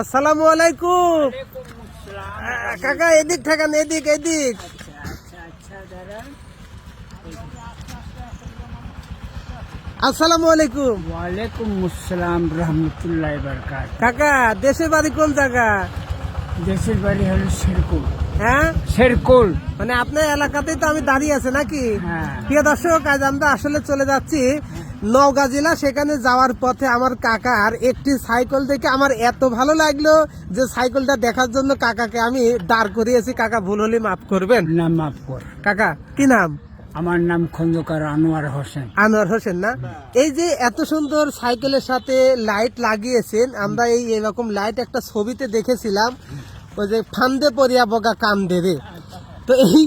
আসসালামু আলাইকুম। কাকা এদিক থাকেন, এদিক এদিক। আসসালামু আলাইকুম। ওয়ালাইকুম আসসালাম রহমতুল্লাহ বরকাত। কাকা দেশের বাড়ি কোন জায়গা? দেশের বাড়ি হলো শেরকুল। হ্যাঁ, শেরকুল মানে আপনার এলাকাতেই তো আমি দাঁড়িয়ে আছি নাকি? হ্যাঁ। প্রিয় দর্শক, আজ আমরা আসলে চলে যাচ্ছি নওগাঁ জেলা। সেখানে যাওয়ার পথে আমার কাকার একটি সাইকেল দেখে আমার এত ভালো লাগলো যে সাইকেলটা দেখার জন্য কাকাকে আমি দাঁড় করিয়েছি। কাকা ভুল হলে মাফ করবেন। নাম মাফ কর। কাকা কি নাম? আমার নাম খন্দকার আনোয়ার হোসেন। আনোয়ার হোসেন না? এই যে এত সুন্দর সাইকেলের সাথে লাইট লাগিয়েছেন, আমরা এরকম লাইট একটা ছবিতে দেখেছিলাম, ওই যে ফান্দে পড়িয়া বগা কান দেবে। তো এই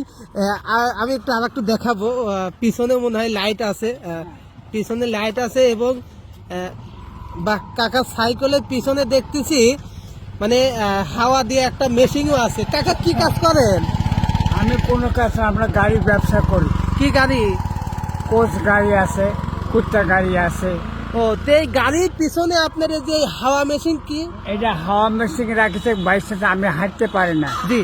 আমি একটু আর একটু দেখাবো। পিছনে মনে হয় লাইট আছে, পিছনে লাইট আছে এবং বা কাকা সাইকেলের পিছনে দেখতেছি মানে হাওয়া দিয়ে একটা মেশিনও আছে। কাকা কি কাজ করেন? আমি কোনো কাজ না, আমরা গাড়ি ব্যবসা করি। কি গাড়ি? কোচ গাড়ি আছে, কুত্তা গাড়ি আছে। ও, তো এই গাড়ির পিছনে আপনার এই যে হাওয়া মেশিন কি? এটা হাওয়া মেশিন রাখেছে বাইশটা। আমি হাঁটতে পারি না, জি।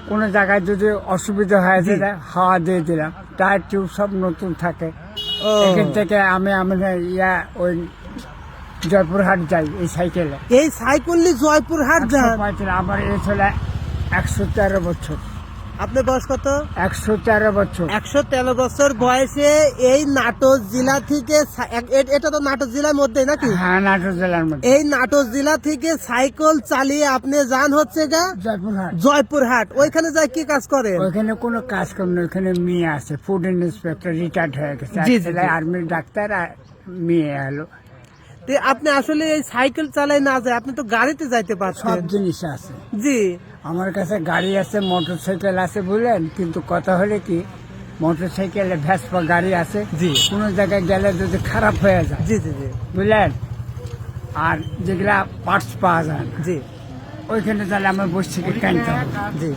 কোনো জায়গায় যদি অসুবিধা হয়ে জি। যায় হাওয়া দিয়ে দিলাম, টায়ার টিউব সব নতুন থাকে। ও, এখান থেকে আমি ওই জয়পুরহাট যাই এই সাইকেলে। এই সাইকেল জয়পুরহাট যান? আমার এজ হলো 113 বছর। আপনার বয়স কত? 113 বছর। 113 বছর বয়সে এই নাটোর জেলা থেকে এটা তো নাটোর জেলার মধ্যে নাকি? হ্যাঁ, নাটোর জেলার মধ্যে। এই নাটোর জেলা থেকে সাইকেল চালিয়ে আপনি যান হচ্ছে গা জয়পুরহাট। জয়পুরহাট। ওইখানে যাই কি কাজ করেন? ওইখানে কোনো কাজ করেন না, ওইখানে মেয়ে আছে, ফুড ইন্সপেক্টর, রিটায়ার্ড হয়ে গেছে। জি, জি, জি। আর্মির ডাক্তার, আর মেয়ে হলো। তো আপনি আসলে এই সাইকেল চালাই না যায়, আপনি তো গাড়িতে যাইতে সব পারছেন। জিনিস আছে জি। আমার কাছে, গাড়ি আছে, মোটর সাইকেল আছে, বুঝলেন। কিন্তু কথা হলে কি, মোটর সাইকেলে ভ্যাসপা গাড়ি আছে, জি। কোনো জায়গায় গেলে যদি খারাপ হয়ে যায়, জি জি জি বুঝলেন, আর যেগুলা পার্টস পাওয়া যায় না, জি ওইখানে তাহলে আমার বসে থেকে কিনতে হবে। জি।